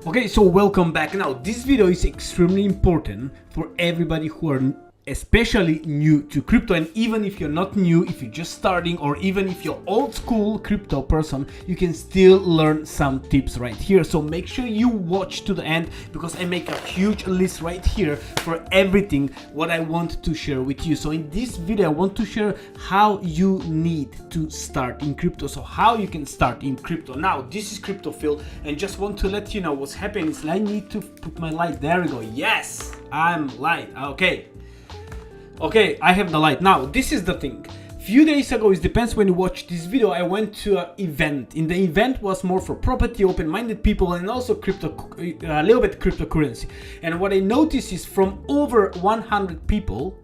Okay, so welcome back. Now this video is extremely important for everybody who are especially new to crypto, and even if you're not new, if you're just starting, or even if you're old school crypto person, you can still learn some tips right here. So make sure you watch to the end, because I make a huge list right here for everything what I want to share with you. So in this video I want to share how you need to start in crypto, so how you can start in crypto. Now this is crypto Phil, and just want to let you know what's happening is I need to put my light. There we go. Yes, I'm light. Okay, I have the light. Now, this is the thing. Few days ago, it depends when you watch this video, I went to an event. In the event was more for property, open-minded people, and also crypto, a little bit cryptocurrency. And what I noticed is from over 100 people,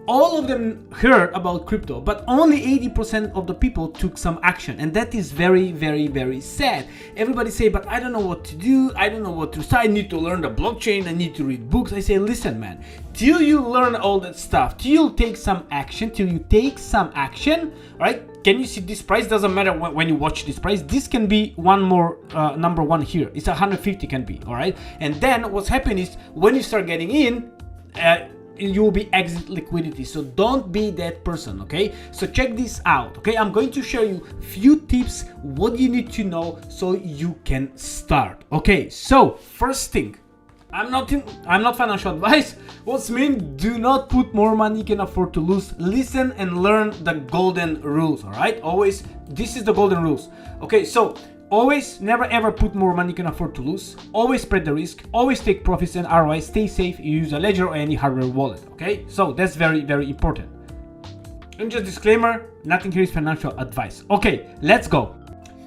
all of them heard about crypto, but only 80% of the people took some action. And that is very, very, very sad. Everybody say, but I don't know what to do. I don't know what to start. I need to learn the blockchain. I need to read books. I say, listen, man, till you learn all that stuff, till you take some action, right? Can you see this price? Doesn't matter when you watch this price. This can be one more number one here. It's 150 can be, all right? And then what's happening is when you start getting in, you will be exit liquidity. So don't be that person, okay? So check this out, okay? I'm going to show you few tips what you need to know so you can start. Okay, so first thing, I'm not financial advice. What's mean? Do not put more money you can afford to lose. Listen and learn the golden rules, all right? Always, this is the golden rules. Okay, so always, never ever put more money you can afford to lose. Always spread the risk. Always take profits and ROI. Stay safe. You use a ledger or any hardware wallet. Okay, so that's very, very important. And just disclaimer: nothing here is financial advice. Okay, let's go.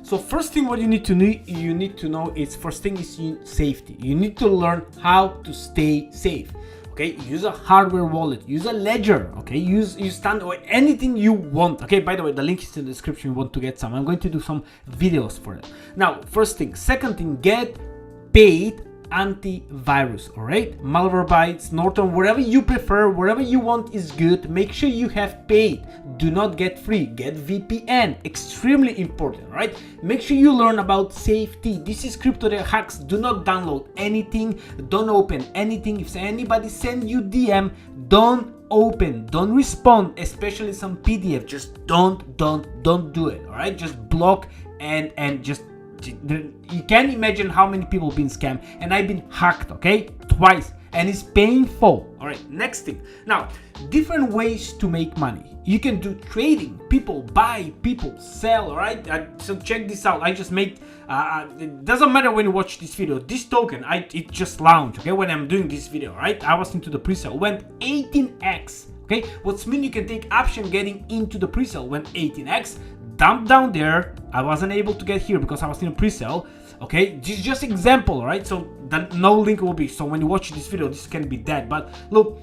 So first thing, what you need to know is first thing is safety. You need to learn how to stay safe. Okay, use a hardware wallet, use a ledger, okay, use stand or anything you want. Okay, by the way, the link is in the description. You want to get some, I'm going to do some videos for it. Now, first thing. Second thing, get paid antivirus, all right? Malwarebytes, Norton, whatever you prefer, whatever you want is good. Make sure you have paid. Do not get free. Get VPN. Extremely important, right? Make sure you learn about safety. This is crypto hacks. Do not download anything. Don't open anything. If anybody send you DM, don't open, don't respond, especially some PDF. Just don't do it, all right? Just block and just, you can't imagine how many people have been scammed, and I've been hacked, okay, twice, and it's painful. All right, next thing. Now, different ways to make money. You can do trading. People buy, people sell. All right, so check this out. I just made it doesn't matter when you watch this video, this token it just launched, okay, when I'm doing this video, right? I was into the pre-sale, went 18x. Okay, what's mean you can take option getting into the pre-sale, went 18x. Dump down there. I wasn't able to get here because I was in a pre-sale. Okay, this is just example, right? So no link will be. So when you watch this video, this can be dead. But look,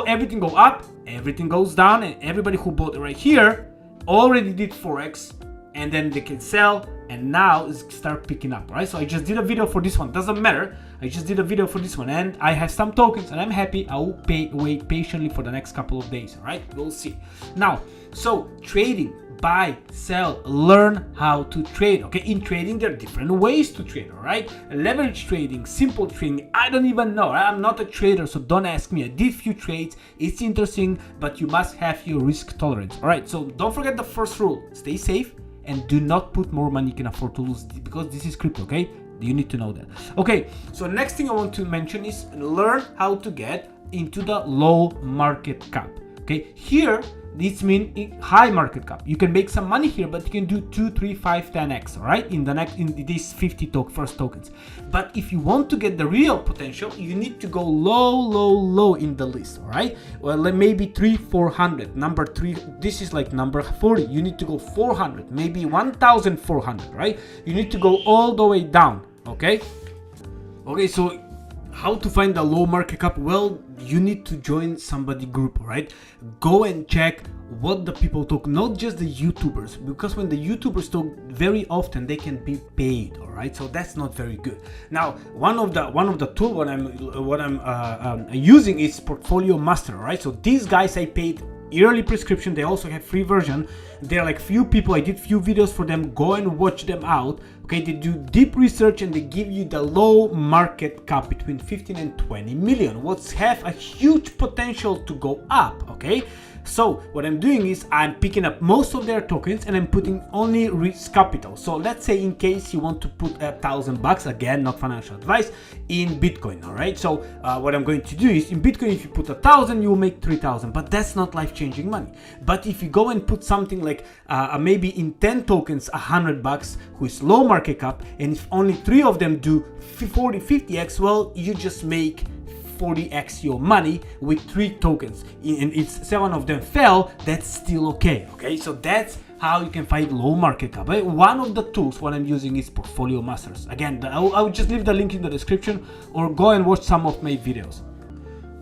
everything go up, everything goes down, and everybody who bought it right here already did 4x, and then they can sell, and now it's start picking up, right? So I just did a video for this one. Doesn't matter. I just did a video for this one, and I have some tokens, and I'm happy. I will wait patiently for the next couple of days. All right, we'll see. Now, so trading. Buy, sell, learn how to trade. Okay, in trading there are different ways to trade, all right? Leverage trading, simple trading, I don't even know. I'm not a trader, so don't ask me. I did few trades. It's interesting, but you must have your risk tolerance. All right, so don't forget the first rule: stay safe and do not put more money you can afford to lose, because this is crypto. Okay, you need to know that. Okay, so next thing I want to mention is learn how to get into the low market cap. Okay, here this means high market cap. You can make some money here, but you can do 2, 3, 5, 10x, all right, in these 50 first tokens. But if you want to get the real potential, you need to go low in the list, all right? Well, maybe 400. Number 3, this is like number 40. You need to go 400, maybe 1,400, right? You need to go all the way down, okay? Okay, so how to find a low market cap? Well, you need to join somebody group, right? Go and check what the people talk, not just the YouTubers, because when the YouTubers talk, very often they can be paid, all right? So that's not very good. Now, one of the tool what I'm using is Portfolio Master, all right? So these guys I paid yearly prescription. They also have free version. They're like few people, I did few videos for them, go and watch them out. Okay, they do deep research and they give you the low market cap between 15 and 20 million, what's have a huge potential to go up. Okay, so what I'm doing is I'm picking up most of their tokens and I'm putting only risk capital. So let's say in case you want to put $1,000, again, not financial advice, in Bitcoin. All right, so what I'm going to do is in Bitcoin, if you put 1,000, you will make 3,000, but that's not life-changing money. But if you go and put something like maybe in 10 tokens, $100, who is low market cap, and if only 3 of them do 40, 50x, well, you just make 40x your money with 3 tokens. And if 7 of them fell, that's still okay. Okay, so that's how you can find low market cap. One of the tools what I'm using is Portfolio Masters. Again, I'll just leave the link in the description, or go and watch some of my videos.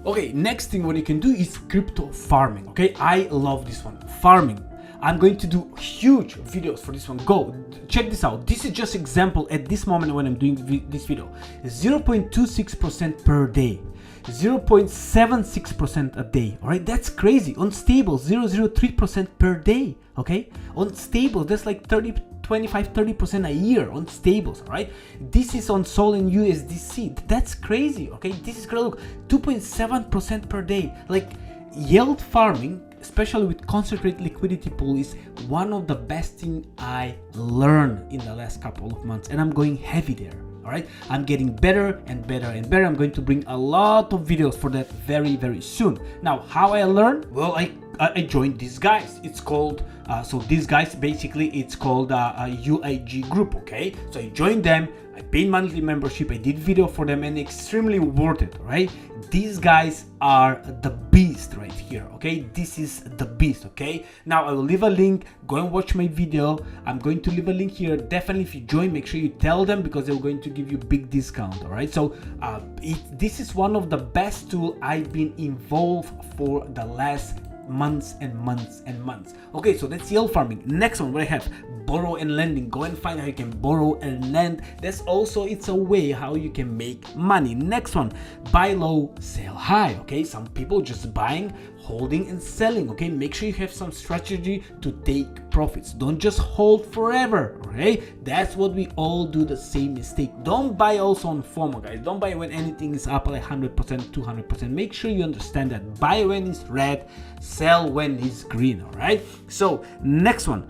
Okay, next thing what you can do is crypto farming. Okay, I love this one, farming. I'm going to do huge videos for this one. Go check this out. This is just example at this moment when I'm doing this video. 0.26% per day, 0.76% a day. All right, that's crazy. On stable, 0.03% per day. Okay, on stable, that's like 25-30% a year on stables. All right, this is on Sol and USDC. That's crazy. Okay, this is great. Look, 2.7% per day. Like, yield farming, especially with concentrated liquidity pool, is one of the best thing I learned in the last couple of months, and I'm going heavy there. All right, I'm getting better and better and better. I'm going to bring a lot of videos for that very soon. Now, how I learned? Well, I joined these guys. It's called so these guys, basically it's called a UIG group. Okay, so I joined them, I paid monthly membership, I did video for them, and extremely worth it. Right, these guys are the beast right here. Okay, this is the beast. Okay, now I will leave a link, go and watch my video. I'm going to leave a link here. Definitely, if you join, make sure you tell them, because they're going to give you big discount. All right, so this is one of the best tool I've been involved for the last months and months and months. Okay, so that's yield farming. Next one, what I have, borrow and lending. Go and find how you can borrow and lend. That's also, it's a way how you can make money. Next one, buy low, sell high. Okay, some people just buying, holding and selling. Okay, make sure you have some strategy to take profits. Don't just hold forever. Okay, that's what we all do, the same mistake. Don't buy also on FOMO, guys. Don't buy when anything is up like 100%, 200%. Make sure you understand that. Buy when it's red, sell when it's green. All right, so next one,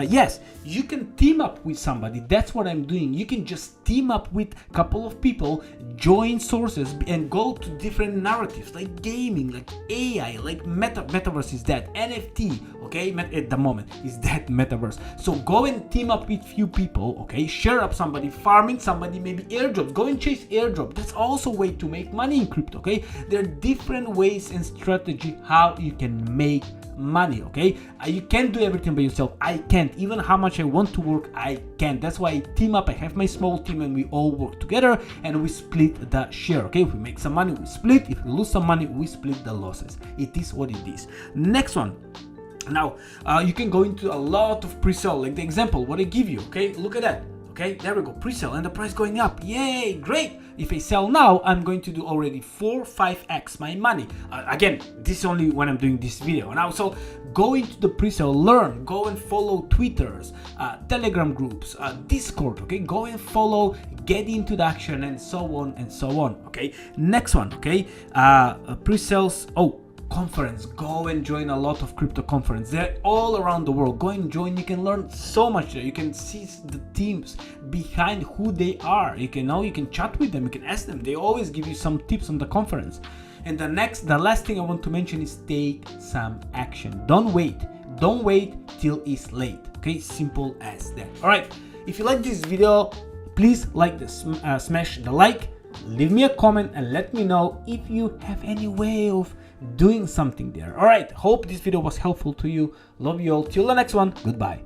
yes, you can team up with somebody. That's what I'm doing. You can just team up with a couple of people, join sources, and go to different narratives like gaming, like AI, like metaverse is that, NFT. Okay, at the moment is that metaverse. So go and team up with few people. Okay, share up somebody farming, somebody maybe airdrop. Go and chase airdrop. That's also a way to make money in crypto. Okay, there are different ways and strategy how you can make money. Okay, you can't do everything by yourself. I can't. Even how much I want to work, I can't. That's why I team up. I have my small team and we all work together and we split the share. Okay, if we make some money, we split. If we lose some money, we split the losses. It is what it is. Next one. Now you can go into a lot of pre-sale, like the example what I give you. Okay, look at that. Okay, there we go, pre-sale, and the price going up. Yay, great. If I sell now, I'm going to do already 4-5x my money. Again, this is only when I'm doing this video now. So go into the pre-sale, learn, go and follow Twitters, Telegram groups, Discord. Okay, go and follow, get into the action, and so on and so on. Okay, next one. Okay, pre-sales. Oh, conference. Go and join a lot of crypto conference. They're all around the world. Go and join. You can learn so much there. You can see the teams behind who they are. You can chat with them. You can ask them. They always give you some tips on the conference. And the last thing I want to mention is take some action. Don't wait till it's late. Okay, simple as that. All right, if you like this video, please like this, smash the like, leave me a comment and let me know if you have any way of doing something there. All right, hope this video was helpful to you. Love you all. Till the next one. Goodbye.